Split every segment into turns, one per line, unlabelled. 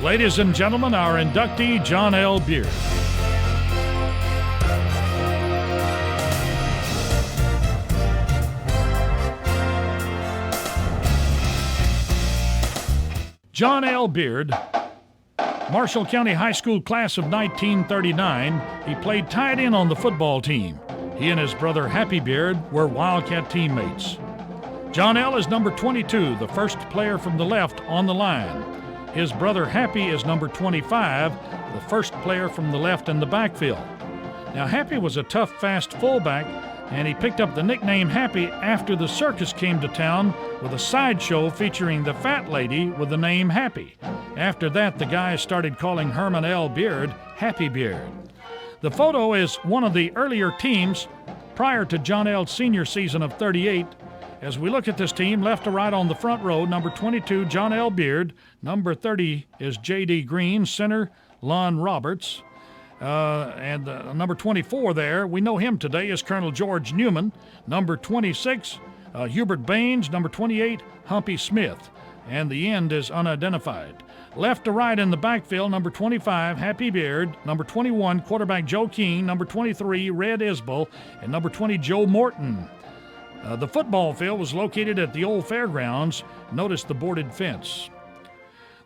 Ladies and gentlemen, our inductee, John L. Beard. John L. Beard, Marshall County High School class of 1939, he played tight end on the football team. He and his brother Happy Beard were Wildcat teammates. John L. is number 22, the first player from the left on the line. His brother Happy is number 25, the first player from the left in the backfield. Now, Happy was a tough, fast fullback, and he picked up the nickname Happy after the circus came to town with a sideshow featuring the fat lady with the name Happy. After that, the guys started calling Herman L. Beard Happy Beard. The photo is one of the earlier teams prior to John L.'s senior season of 38. As we look at this team, left to right on the front row, number 22, John L. Beard. Number 30 is J.D. Green, center, Lon Roberts. And number 24 there, we know him today, is Colonel George Newman. Number 26, Hubert Baines. Number 28, Humpy Smith. And the end is unidentified. Left to right in the backfield, number 25, Happy Beard. Number 21, quarterback Joe Keene. Number 23, Red Isbell. And number 20, Joe Morton. The football field was located at the old fairgrounds. Notice the boarded fence.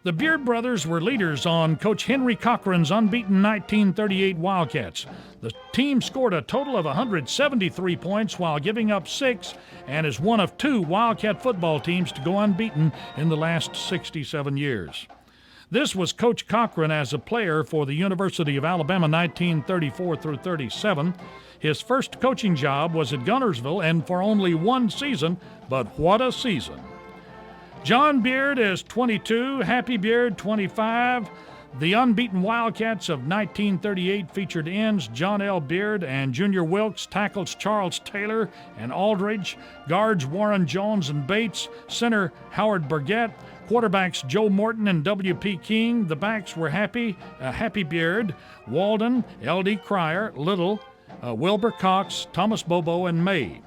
The Beard brothers were leaders on Coach Henry Cochran's unbeaten 1938 Wildcats. The team scored a total of 173 points while giving up 6 and is one of 2 Wildcat football teams to go unbeaten in the last 67 years. This was Coach Cochran as a player for the University of Alabama 1934 through 37. His first coaching job was at Guntersville and for only 1 season, but what a season. John Beard is 22, Happy Beard 25. The unbeaten Wildcats of 1938 featured ends John L. Beard and Junior Wilkes, tackles Charles Taylor and Aldridge, guards Warren Jones and Bates, center Howard Burgett, quarterbacks Joe Morton and W.P. King. The backs were Happy Beard, Walden, L.D. Cryer, Little, Wilbur Cox, Thomas Bobo, and May.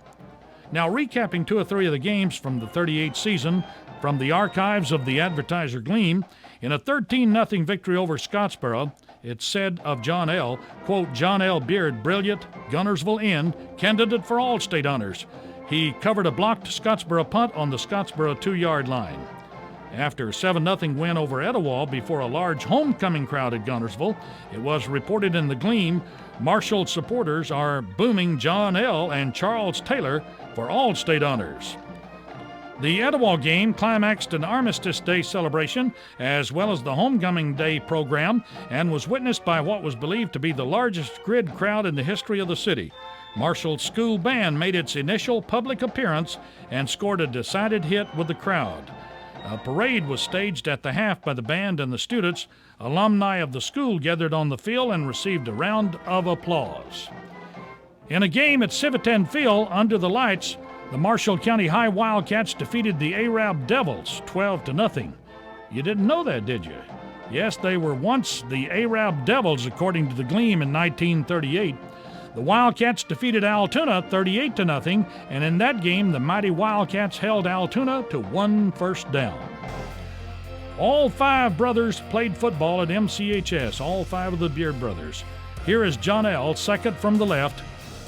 Now, recapping 2 or 3 of the games from the 38 season from the archives of the Advertiser-Gleam, in a 13-0 victory over Scottsboro, it said of John L., quote, John L. Beard, brilliant, Guntersville end, candidate for All-State honors. He covered a blocked Scottsboro punt on the Scottsboro 2-yard line. After a 7-0 win over Etowah before a large homecoming crowd at Guntersville, it was reported in the Gleam, Marshall supporters are booming John L. and Charles Taylor for All-State honors. The Etowah game climaxed an Armistice Day celebration as well as the Homecoming Day program and was witnessed by what was believed to be the largest grid crowd in the history of the city. Marshall's school band made its initial public appearance and scored a decided hit with the crowd. A parade was staged at the half by the band and the students. Alumni of the school gathered on the field and received a round of applause. In a game at Civitan Field under the lights, the Marshall County High Wildcats defeated the Arab Devils 12-0. You didn't know that, did you? Yes, they were once the Arab Devils, according to the Gleam in 1938. The Wildcats defeated Altoona 38-0, and in that game, the mighty Wildcats held Altoona to 1 first down. All 5 brothers played football at MCHS, all 5 of the Beard brothers. Here is John L., second from the left.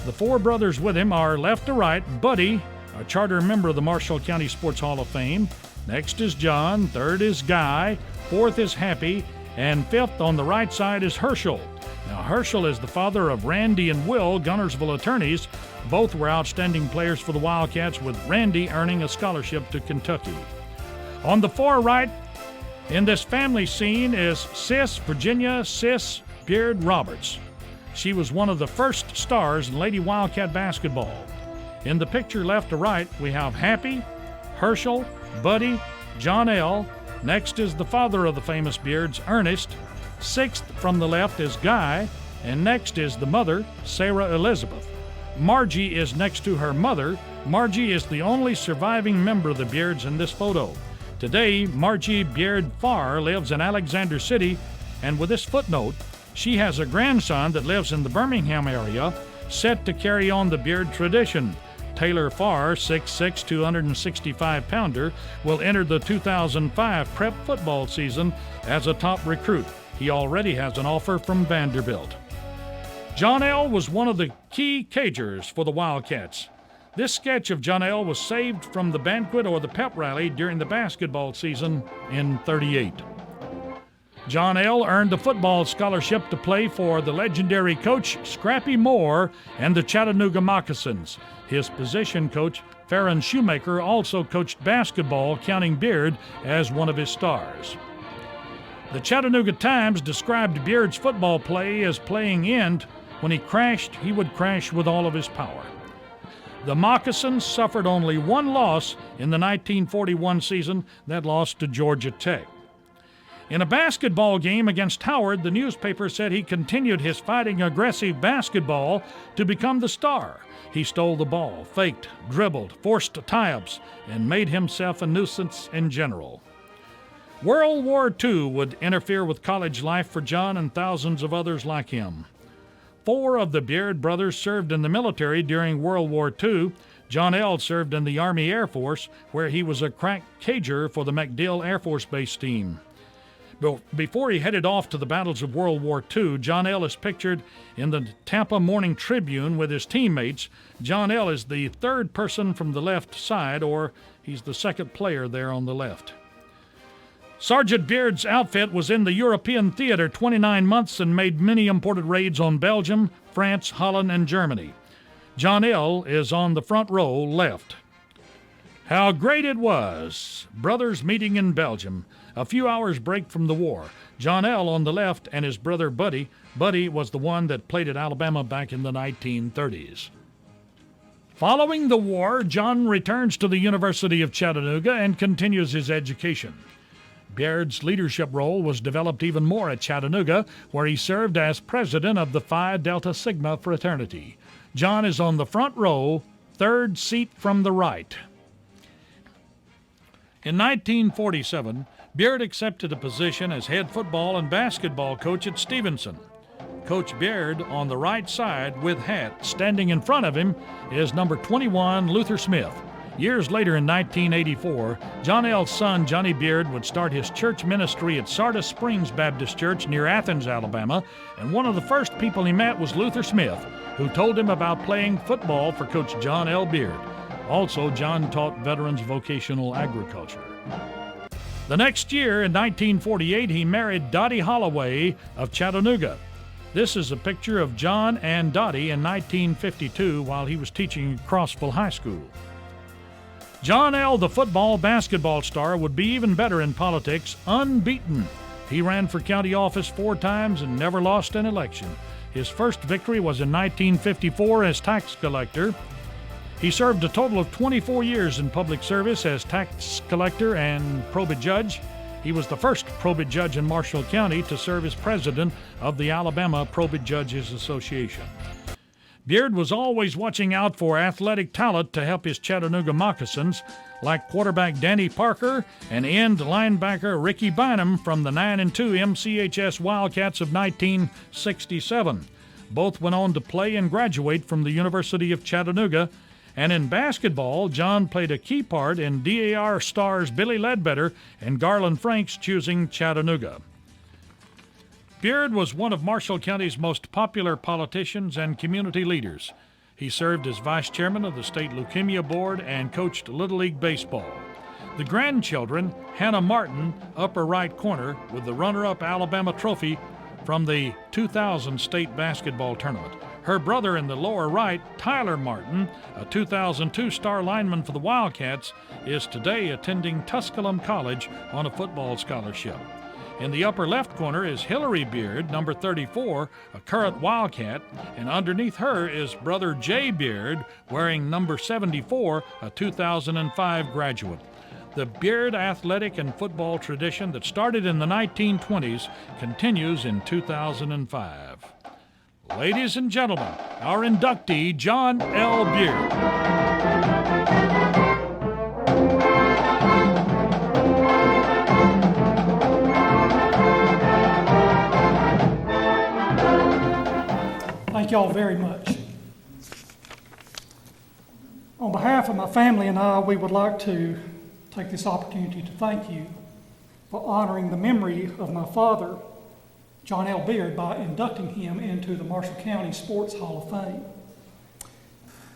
The 4 brothers with him are left to right, Buddy, a charter member of the Marshall County Sports Hall of Fame. Next is John, third is Guy, fourth is Happy, and fifth on the right side is Herschel. Now, Herschel is the father of Randy and Will, Guntersville attorneys. Both were outstanding players for the Wildcats, with Randy earning a scholarship to Kentucky. On the far right, in this family scene, is Sis Virginia Sis Beard Roberts. She was one of the first stars in Lady Wildcat basketball. In the picture left to right, we have Happy, Herschel, Buddy, John L. Next is the father of the famous Beards, Ernest. Sixth from the left is Guy, and next is the mother, Sarah Elizabeth. Margie is next to her mother. Margie is the only surviving member of the Beards in this photo. Today, Margie Beard Farr lives in Alexander City, and with this footnote, she has a grandson that lives in the Birmingham area, set to carry on the Beard tradition. Taylor Farr, 6'6", 265-pounder, will enter the 2005 prep football season as a top recruit. He already has an offer from Vanderbilt. John L. was one of the key cagers for the Wildcats. This sketch of John L. was saved from the banquet or the pep rally during the basketball season in '38. John L. earned a football scholarship to play for the legendary coach Scrappy Moore and the Chattanooga Moccasins. His position coach, Farron Shoemaker, also coached basketball, counting Beard as one of his stars. The Chattanooga Times described Beard's football play as playing end. When he crashed, he would crash with all of his power. The Moccasins suffered only one loss in the 1941 season, that loss to Georgia Tech. In a basketball game against Howard, the newspaper said he continued his fighting aggressive basketball to become the star. He stole the ball, faked, dribbled, forced tie-ups, and made himself a nuisance in general. World War II would interfere with college life for John and thousands of others like him. 4 of the Beard brothers served in the military during World War II. John L. served in the Army Air Force, where he was a crack cager for the MacDill Air Force Base team. Before he headed off to the battles of World War II, John L. is pictured in the Tampa Morning Tribune with his teammates. John L. is the third person from the left side, or he's the second player there on the left. Sergeant Beard's outfit was in the European theater 29 months and made many important raids on Belgium, France, Holland, and Germany. John L. is on the front row left. How great it was! Brothers meeting in Belgium. A few hours break from the war. John L. on the left and his brother Buddy. Buddy was the one that played at Alabama back in the 1930s. Following the war, John returns to the University of Chattanooga and continues his education. Beard's leadership role was developed even more at Chattanooga, where he served as president of the Phi Delta Sigma fraternity. John is on the front row, third seat from the right. In 1947, Beard accepted a position as head football and basketball coach at Stevenson. Coach Beard on the right side with hat. Standing in front of him is number 21, Luther Smith. Years later in 1984, John L.'s son, Johnny Beard, would start his church ministry at Sardis Springs Baptist Church near Athens, Alabama, and one of the first people he met was Luther Smith, who told him about playing football for Coach John L. Beard. Also, John taught veterans vocational agriculture. The next year, in 1948, he married Dottie Holloway of Chattanooga. This is a picture of John and Dottie in 1952 while he was teaching at Crossville High School. John L., the football-basketball star, would be even better in politics, unbeaten. He ran for county office 4 times and never lost an election. His first victory was in 1954 as tax collector. He served a total of 24 years in public service as tax collector and probate judge. He was the first probate judge in Marshall County to serve as president of the Alabama Probate Judges Association. Beard was always watching out for athletic talent to help his Chattanooga Moccasins, like quarterback Danny Parker and end linebacker Ricky Bynum from the 9-2 MCHS Wildcats of 1967. Both went on to play and graduate from the University of Chattanooga. And in basketball, John played a key part in DAR stars Billy Ledbetter and Garland Franks choosing Chattanooga. Beard was one of Marshall County's most popular politicians and community leaders. He served as vice chairman of the State Leukemia Board and coached Little League Baseball. The grandchildren, Hannah Martin, upper right corner, with the runner-up Alabama trophy from the 2000 state basketball tournament. Her brother in the lower right, Tyler Martin, a 2002 star lineman for the Wildcats, is today attending Tusculum College on a football scholarship. In the upper left corner is Hillary Beard, number 34, a current Wildcat, and underneath her is brother Jay Beard, wearing number 74, a 2005 graduate. The Beard athletic and football tradition that started in the 1920s continues in 2005. Ladies and gentlemen, our inductee, John L. Beard.
Thank y'all very much. On behalf of my family and I, we would like to take this opportunity to thank you for honoring the memory of my father, John L. Beard, by inducting him into the Marshall County Sports Hall of Fame.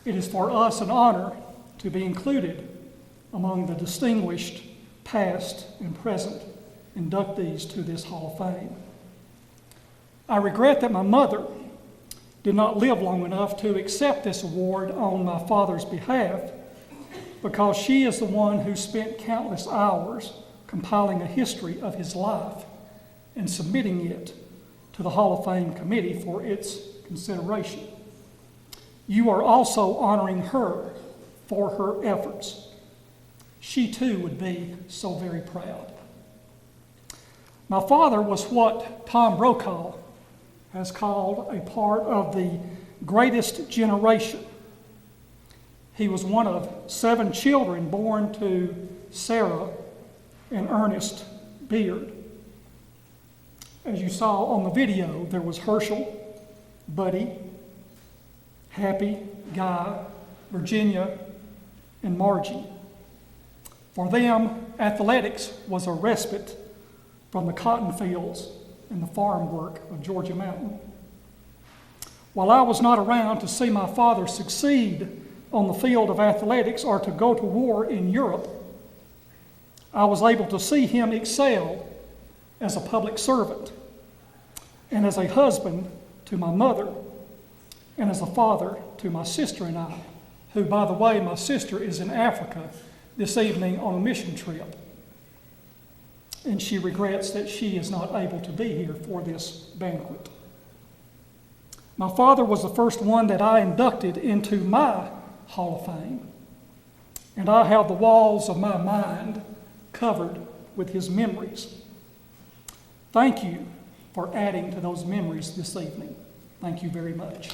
It is for us an honor to be included among the distinguished past and present inductees to this Hall of Fame. I regret that my mother did not live long enough to accept this award on my father's behalf, because she is the one who spent countless hours compiling a history of his life and submitting it to the Hall of Fame committee for its consideration. You are also honoring her for her efforts. She too would be so very proud. My father was what Tom Brokaw has called a part of the greatest generation. He was one of 7 children born to Sarah and Ernest Beard. As you saw on the video, there was Herschel, Buddy, Happy, Guy, Virginia, and Margie. For them, athletics was a respite from the cotton fields and the farm work of Georgia Mountain. While I was not around to see my father succeed on the field of athletics or to go to war in Europe, I was able to see him excel as a public servant and as a husband to my mother and as a father to my sister and I, who, by the way, my sister is in Africa this evening on a mission trip. And she regrets that she is not able to be here for this banquet. My father was the first one that I inducted into my Hall of Fame, and I have the walls of my mind covered with his memories. Thank you for adding to those memories this evening. Thank you very much.